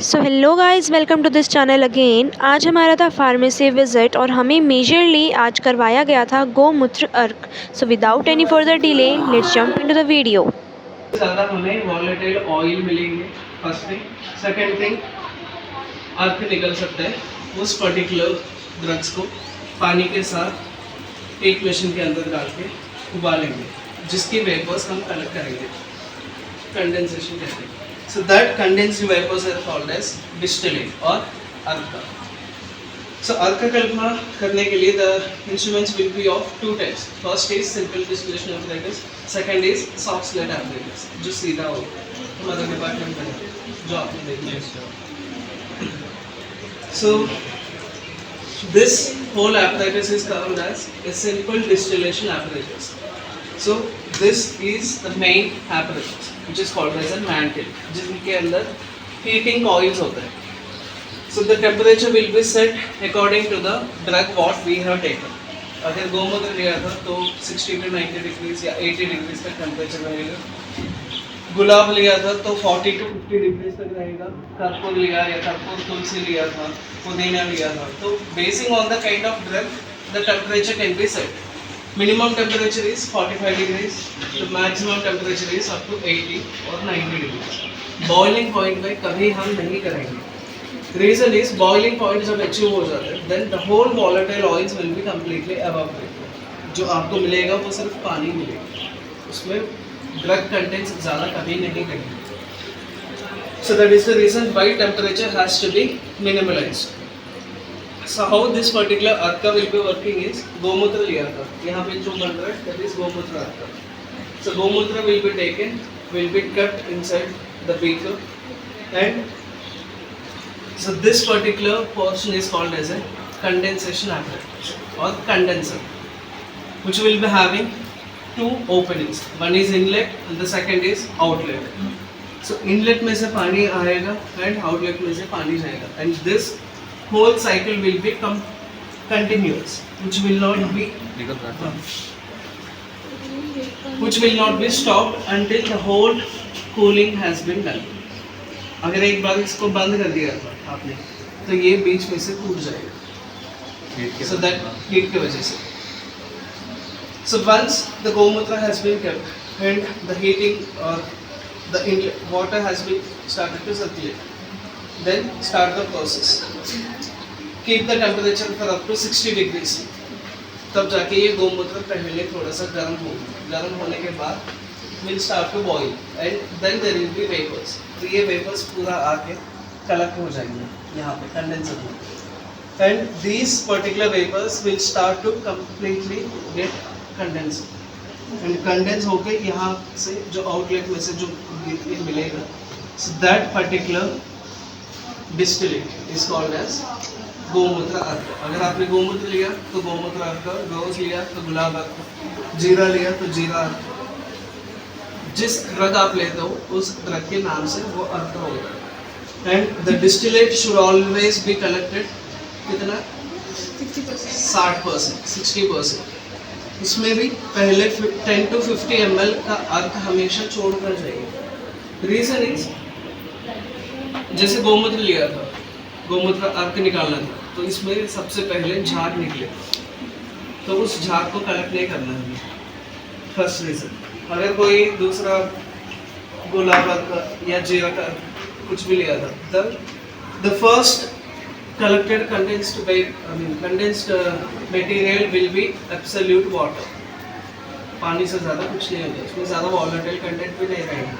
So hello guys, welcome to this channel again. आज हमारा था फार्मेसी विजिट और हमें मेजरली आज करवाया गया था गोमूत्र अर्क। So without any further delay let's jump into the video. ज़्यादा हमें वॉलेटाइल ऑयल मिलेंगे। First thing. सेकेंड थिंग, अर्क निकल सकता है उस पर्टिकुलर ड्रग्स को पानी के साथ एक मशीन के अंदर डाल के उबालेंगे, जिसकी वेपर्स हम कलेक्ट करेंगे, कंडेंसेशन कहते हैं। So that condensed vapours are called as distillate और अर्क। So अर्क का कल्पना करने के लिए the instruments will be of two types. First is simple distillation apparatus. Second is soft slat apparatus, जो सीधा हो हमारे डिपार्टमेंट में जो आपने देखा है। So this whole apparatus is termed as a simple distillation apparatus. So this is the main apparatus which is called as a mantle, जिनके अंदर heating coils होते हैं। So the temperature will be set according to the drug what we have taken. अगर गोमूत्र लिया था तो 60 to 90 degrees या 80 डिग्रीज तक टेम्परेचर रहेगा। गुलाब लिया था तो 40 to 50 डिग्रीज तक रहेगा। कर्पूर लिया या कर्पूर तुलसी लिया था, पुदीना लिया था, तो basin on the kind of drug the temperature can be set. Minimum temperature is 45 degrees. The maximum temperature is up to 80 or 90 degrees. Boiling point में कभी हम नहीं करेंगे. Reason is boiling point जब अचीव हो जाता है, then the whole volatile oils will be completely evaporated. जो आपको मिलेगा वो सिर्फ पानी मिलेगा, उसमें drug contents ज़्यादा कभी नहीं करेंगे. So that is the reason why temperature has to be minimalized. So how this particular अर्क will be working is, गोमूत्र लिया था, यहाँ पे जो बन रहा है that is गोमूत्र अर्क. So गोमूत्र will be taken, will be kept inside the beaker, and so this particular portion is called as a condensation apparatus or condenser, which will be having two openings. One is inlet and the second is outlet. So inlet में से पानी आएगा and outlet में से पानी जाएगा, and this whole cycle will be continuous, which will not be stopped until the whole cooling has been done. अगर एक बार इसको बंद कर दिया था आपने तो ये बीच में से टूट जाएगा, so that हीट की वजह से. So once the gomutra has been kept and the heating or the water has been started to circulate, then start the process. Keep the temperature for up to 60 degrees. तब जाके ये गोमूत्र पहले थोड़ा सा गर्म होगा. गर्म होने के बाद will start to boil and then there will be vapors. तो ये vapors पूरा आके कलेक्ट हो जाएंगे यहाँ पे कंडेंसर में, and these particular vapors will start to completely get condensed and condense होके यहाँ से जो आउटलेट में से जो मिलेगा, so that particular distillate is called as गोमूत्र अर्क. अगर आपने गोमूत्र लिया तो गोमूत्र अर्क, रोज लिया तो गुलाब अर्क, जीरा लिया तो जीरा अर्क. जिस ड्रग आप लेते हो उस ड्रग के नाम से वो अर्क होगा. And the distillate should always be collected कितना 60%, 60%. इसमें भी पहले 10 to 50 ml का अर्क हमेशा छोड़कर जाइए. रीजन इज, जैसे गोमूत्र लिया था, गोमूत्र अर्क निकालना था, तो इसमें सबसे पहले झाग निकले, तो उस झाग को कलेक्ट नहीं करना है. First reason. अगर कोई दूसरा गुलाब अर्क या जीरा का कुछ भी लिया था, तब the first collected condensed material will be absolute water. पानी से ज़्यादा कुछ नहीं होता, उसमें ज़्यादा volatile content भी नहीं रहेगा.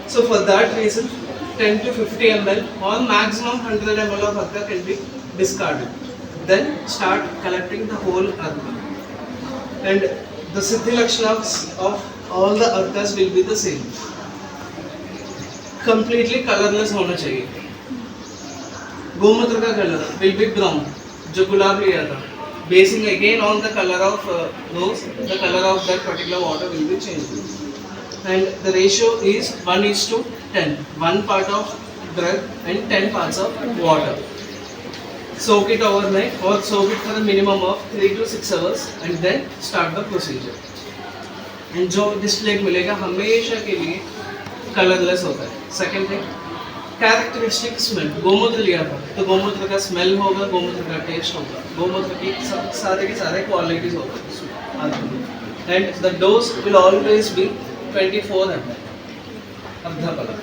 So for that reason 10 to 50 ml or maximum 100 ml of arka can be discarded. Then start collecting the whole arka, and the siddhi lakshanas of all the arkas will be the same. Completely colorless होना चाहिए. गोमूत्र का colour will be brown. जो गुलाब लिया था, basing again on the color of rose, the color of that particular water will be changed. And the ratio is 1:10. 1 part of drug and 10 parts of water. Soak it overnight or soak it for a minimum of 3 to 6 hours and then start the procedure. And जो distillate मिलेगा हमेशा के लिए colourless होता है. Second thing, characteristic smell, गोमूत्र लिया था तो गोमूत्र का स्मेल होगा, गोमूत्र का टेस्ट होगा, गोमूत्र की सारे के सारे क्वालिटीज होगा। And the dose will always be 24 ml, अर्धा पला।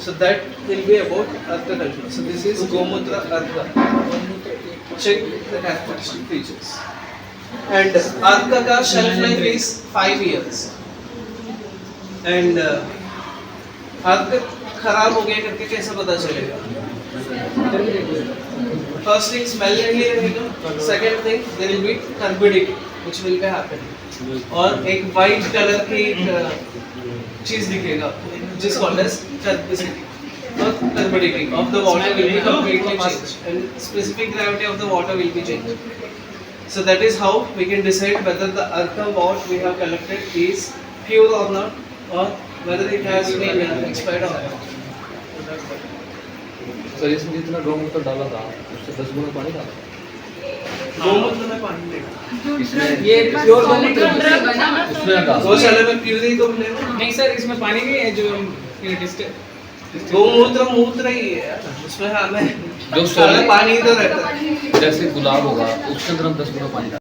So that will be about Arka culture. So this is Gomutra Arka. Check the characteristic features. And Arka ka shelf life is 5 years. And Arka खराब हो गया करके कैसे पता चलेगा? First thing, smell नहीं रहेगा. Second thing, there will be turbidity which will be happening. और एक white color की चीज दिखेगा which is called as turbidity. Turbidity of the water will be completely changed and specific gravity of the water will be changed. So that is how we can decide whether the Arka what we have collected is pure or not, or whether it has been expired or not. Sir इसमें जितना गौमूत्र डाला था उससे 10 गुना पानी डाला। गोमूत्र में पानी नहीं, इसमें ये प्योर गोमूत्र बना उसमें डाला। गौशाला में प्योर ही तो मिलेगा। नहीं सर, इसमें पानी नहीं है जो गोमूत्र मूत्र ही है यार, उसमें हमें जो सारा पानी ही तो रहता है। जैसे गुलाब होगा उसके अंदर हम 10 गुना पानी डालते हैं।